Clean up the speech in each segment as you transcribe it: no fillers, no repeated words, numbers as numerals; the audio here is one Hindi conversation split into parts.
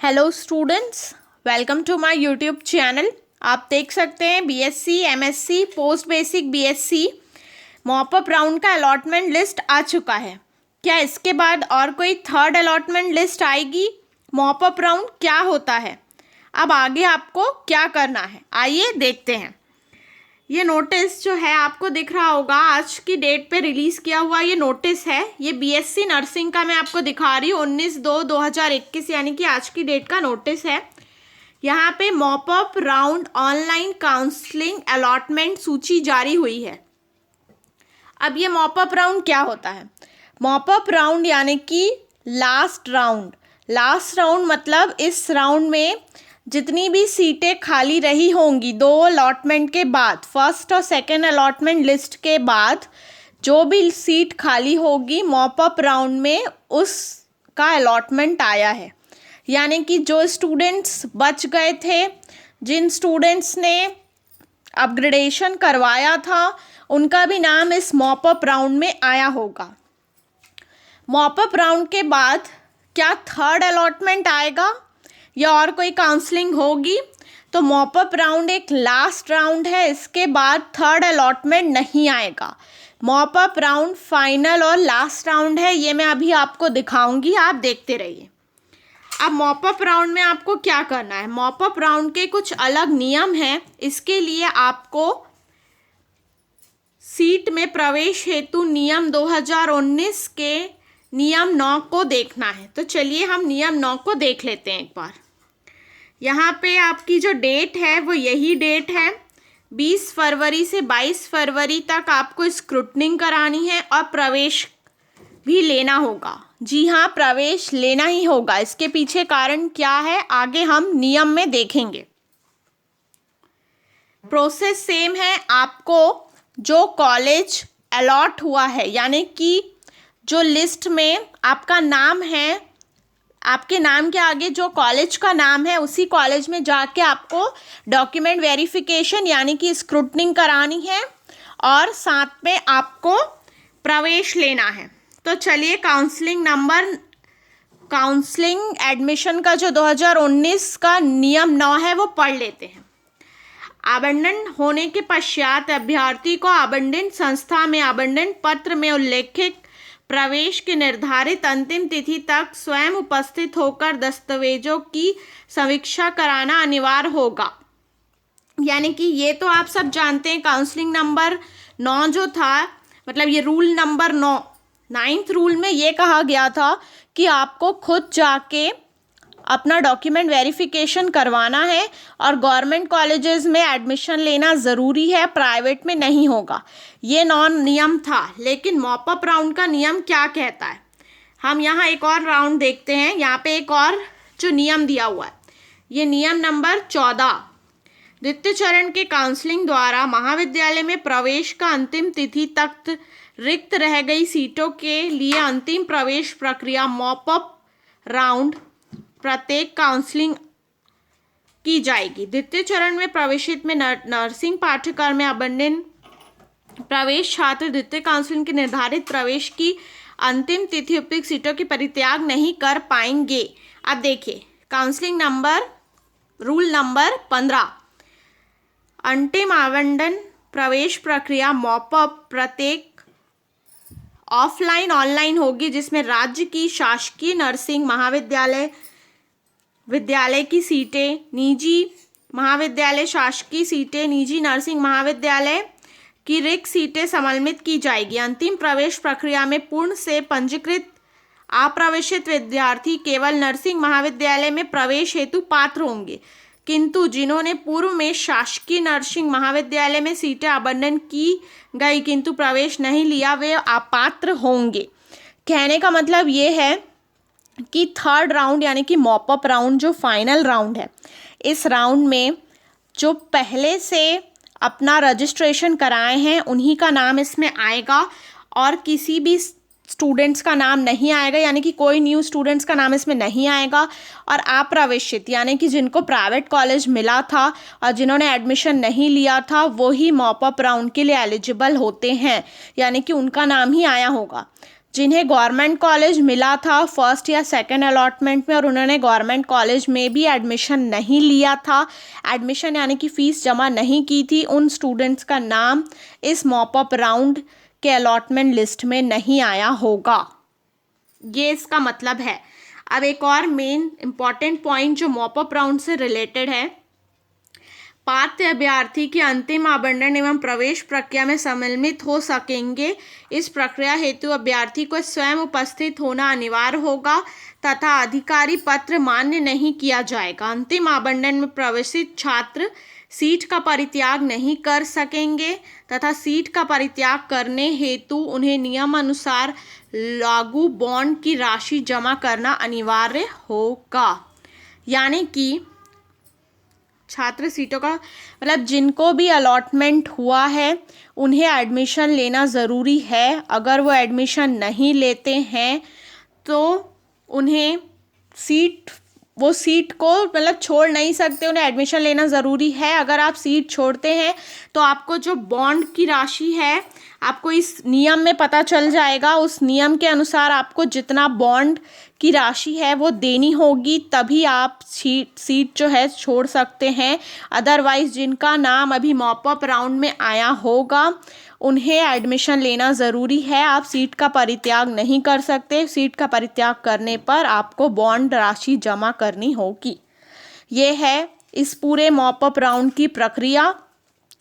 Hello students, welcome to my YouTube channel. आप देख सकते हैं BSc, MSc, post basic BSc mop up round का अलॉटमेंट लिस्ट आ चुका है। क्या इसके बाद और कोई थर्ड अलॉटमेंट लिस्ट आएगी? मॉपअप राउंड क्या होता है, अब आगे आपको क्या करना है, आइए देखते हैं। ये नोटिस जो है आपको दिख रहा होगा, आज की डेट पे रिलीज़ किया हुआ ये नोटिस है। ये बीएससी नर्सिंग का मैं आपको दिखा रही हूँ, 19/2/2021 यानी कि आज की डेट का नोटिस है। यहाँ पे mop up round online counselling allotment सूची जारी हुई है। अब ये मॉपअप राउंड क्या होता है? मॉपअप राउंड यानी कि लास्ट राउंड मतलब इस राउंड में जितनी भी सीटें खाली रही होंगी दो अलॉटमेंट के बाद, फर्स्ट और सेकंड अलॉटमेंट लिस्ट के बाद जो भी सीट खाली होगी मॉपअप राउंड में उसका अलॉटमेंट आया है। यानी कि जो स्टूडेंट्स बच गए थे, जिन स्टूडेंट्स ने अपग्रेडेशन करवाया था, उनका भी नाम इस मॉपअप राउंड में आया होगा। मॉपअप राउंड के बाद क्या थर्ड अलॉटमेंट आएगा या और कोई काउंसलिंग होगी? तो मॉपअप राउंड एक लास्ट राउंड है, इसके बाद थर्ड अलॉटमेंट नहीं आएगा। मॉपअप राउंड फाइनल और लास्ट राउंड है, ये मैं अभी आपको दिखाऊंगी, आप देखते रहिए। अब मॉपअप राउंड में आपको क्या करना है? मॉपअप राउंड के कुछ अलग नियम हैं। इसके लिए आपको सीट में प्रवेश हेतु नियम 2019 के नियम 9 को देखना है। तो चलिए हम नियम 9 को देख लेते हैं एक बार। यहाँ पे आपकी जो डेट है वो यही डेट है, 20 फरवरी से 22 फरवरी तक आपको स्क्रूटनिंग करानी है और प्रवेश भी लेना होगा। जी हाँ, प्रवेश लेना ही होगा। इसके पीछे कारण क्या है आगे हम नियम में देखेंगे। प्रोसेस सेम है। आपको जो कॉलेज अलॉट हुआ है, यानी कि जो लिस्ट में आपका नाम है, आपके नाम के आगे जो कॉलेज का नाम है, उसी कॉलेज में जाके आपको डॉक्यूमेंट वेरिफिकेशन यानी कि स्क्रूटनिंग करानी है और साथ में आपको प्रवेश लेना है। तो चलिए काउंसलिंग एडमिशन का जो 2019 का नियम 9 है वो पढ़ लेते हैं। आवंटन होने के पश्चात अभ्यर्थी को आवंटन संस्था में आवंटन पत्र में उल्लेखित प्रवेश की निर्धारित अंतिम तिथि तक स्वयं उपस्थित होकर दस्तावेजों की समीक्षा कराना अनिवार्य होगा। यानी कि ये तो आप सब जानते हैं, काउंसलिंग नंबर 9 जो था, मतलब ये रूल नंबर 9, 9th रूल में ये कहा गया था कि आपको खुद जाके अपना डॉक्यूमेंट वेरिफिकेशन करवाना है और गवर्नमेंट कॉलेजेस में एडमिशन लेना ज़रूरी है, प्राइवेट में नहीं होगा। ये नियम था। लेकिन मॉपअप राउंड का नियम क्या कहता है, हम यहाँ एक और राउंड देखते हैं। यहाँ पे एक और जो नियम दिया हुआ है, ये नियम नंबर 14, द्वितीय चरण के काउंसलिंग द्वारा महाविद्यालय में प्रवेश का अंतिम तिथि तक रिक्त रह गई सीटों के लिए अंतिम प्रवेश प्रक्रिया मॉपअप राउंड प्रत्येक काउंसलिंग की जाएगी। द्वितीय चरण में प्रवेशित में नर्सिंग पाठ्यक्रम में आवंटन प्रवेश छात्र द्वितीय काउंसलिंग के निर्धारित प्रवेश की अंतिम तिथि उपयुक्त सीटों की परित्याग नहीं कर पाएंगे। अब देखिए काउंसलिंग रूल नंबर 15, अंतिम आवंटन प्रवेश प्रक्रिया मॉपअप प्रत्येक ऑफलाइन ऑनलाइन होगी, जिसमें राज्य की शासकीय नर्सिंग विद्यालय की सीटें, निजी महाविद्यालय शासकीय सीटें, निजी नर्सिंग महाविद्यालय की रिक्त सीटें सम्मिलित की जाएगी। अंतिम प्रवेश प्रक्रिया में पूर्ण से पंजीकृत अप्रवेशित विद्यार्थी केवल नर्सिंग महाविद्यालय में प्रवेश हेतु पात्र होंगे, किंतु जिन्होंने पूर्व में शासकीय नर्सिंग महाविद्यालय में सीटें आवंटन की गई किंतु प्रवेश नहीं लिया, वे अपात्र होंगे। कहने का मतलब ये है कि थर्ड राउंड यानी कि मॉपअप राउंड जो फाइनल राउंड है, इस राउंड में जो पहले से अपना रजिस्ट्रेशन कराए हैं उन्हीं का नाम इसमें आएगा और किसी भी स्टूडेंट्स का नाम नहीं आएगा, यानी कि कोई न्यू स्टूडेंट्स का नाम इसमें नहीं आएगा। और अप्रवेशित यानी कि जिनको प्राइवेट कॉलेज मिला था और जिन्होंने एडमिशन नहीं लिया था वो ही मॉपअप राउंड के लिए एलिजिबल होते हैं, यानी कि उनका नाम ही आया होगा। जिन्हें गवर्नमेंट कॉलेज मिला था फर्स्ट या सेकंड अलॉटमेंट में और उन्होंने गवर्नमेंट कॉलेज में भी एडमिशन नहीं लिया था, एडमिशन यानी कि फ़ीस जमा नहीं की थी, उन स्टूडेंट्स का नाम इस मॉप अप राउंड के अलॉटमेंट लिस्ट में नहीं आया होगा। ये इसका मतलब है। अब एक और मेन इम्पॉर्टेंट पॉइंट जो मॉप अप राउंड से रिलेटेड है, पात्र अभ्यर्थी के अंतिम आवंटन एवं प्रवेश प्रक्रिया में सम्मिलित हो सकेंगे। इस प्रक्रिया हेतु अभ्यर्थी को स्वयं उपस्थित होना अनिवार्य होगा तथा अधिकारी पत्र मान्य नहीं किया जाएगा। अंतिम आवंटन में प्रवेशित छात्र सीट का परित्याग नहीं कर सकेंगे तथा सीट का परित्याग करने हेतु उन्हें नियमानुसार लागू बॉन्ड की राशि जमा करना अनिवार्य होगा। यानी कि छात्र सीटों का मतलब जिनको भी अलॉटमेंट हुआ है उन्हें एडमिशन लेना ज़रूरी है। अगर वो एडमिशन नहीं लेते हैं तो उन्हें वो सीट को मतलब छोड़ नहीं सकते, उन्हें एडमिशन लेना ज़रूरी है। अगर आप सीट छोड़ते हैं तो आपको जो बॉन्ड की राशि है आपको इस नियम में पता चल जाएगा। उस नियम के अनुसार आपको जितना बॉन्ड की राशि है वो देनी होगी, तभी आप सीट जो है छोड़ सकते हैं। अदरवाइज़ जिनका नाम अभी मॉप अप राउंड में आया होगा उन्हें एडमिशन लेना ज़रूरी है। आप सीट का परित्याग नहीं कर सकते। सीट का परित्याग करने पर आपको बॉन्ड राशि जमा करनी होगी। ये है इस पूरे मॉप अप राउंड की प्रक्रिया,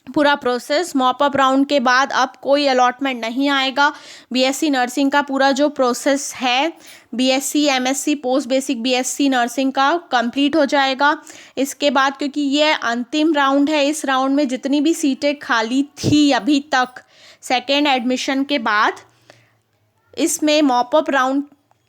पूरा प्रोसेस। मॉप अप राउंड के बाद अब कोई अलॉटमेंट नहीं आएगा। बीएससी नर्सिंग का पूरा जो प्रोसेस है, BSc MSc post basic BSc nursing का कंप्लीट हो जाएगा। इसके बाद क्योंकि ये अंतिम राउंड है, इस राउंड में जितनी भी सीटें खाली थी अभी तक सेकेंड एडमिशन के बाद, इसमें मॉप अप राउंड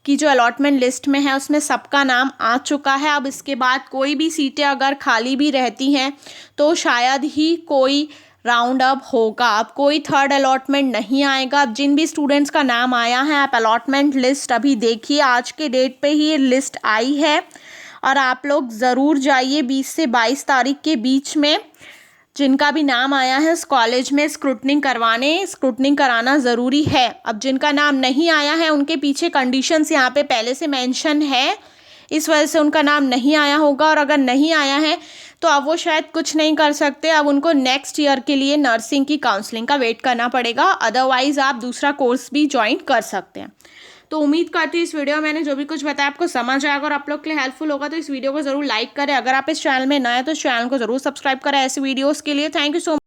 की जो अलॉटमेंट लिस्ट में है उसमें सबका नाम आ चुका है। अब इसके बाद कोई भी सीटें अगर खाली भी रहती हैं तो शायद ही कोई राउंड अप होगा। अब कोई थर्ड अलॉटमेंट नहीं आएगा। अब जिन भी स्टूडेंट्स का नाम आया है आप अलॉटमेंट लिस्ट अभी देखिए, आज के डेट पे ही ये लिस्ट आई है और आप लोग ज़रूर जाइए 20 से 22 तारीख के बीच में जिनका भी नाम आया है उस कॉलेज में स्क्रूटनिंग कराना ज़रूरी है। अब जिनका नाम नहीं आया है उनके पीछे कंडीशंस यहाँ पे पहले से मेंशन है, इस वजह से उनका नाम नहीं आया होगा। और अगर नहीं आया है तो अब वो शायद कुछ नहीं कर सकते, अब उनको नेक्स्ट ईयर के लिए नर्सिंग की काउंसलिंग का वेट करना पड़ेगा। अदरवाइज़ आप दूसरा कोर्स भी ज्वाइन कर सकते हैं। तो उम्मीद करती हूँ इस वीडियो में मैंने जो भी कुछ बताया आपको समझ आएगा और आप लोग के लिए हेल्पफुल होगा। तो इस वीडियो को ज़रूर लाइक करें। अगर आप इस चैनल में नए हैं तो इस चैनल को ज़रूर सब्सक्राइब करें ऐसे वीडियोस के लिए। Thank you so much.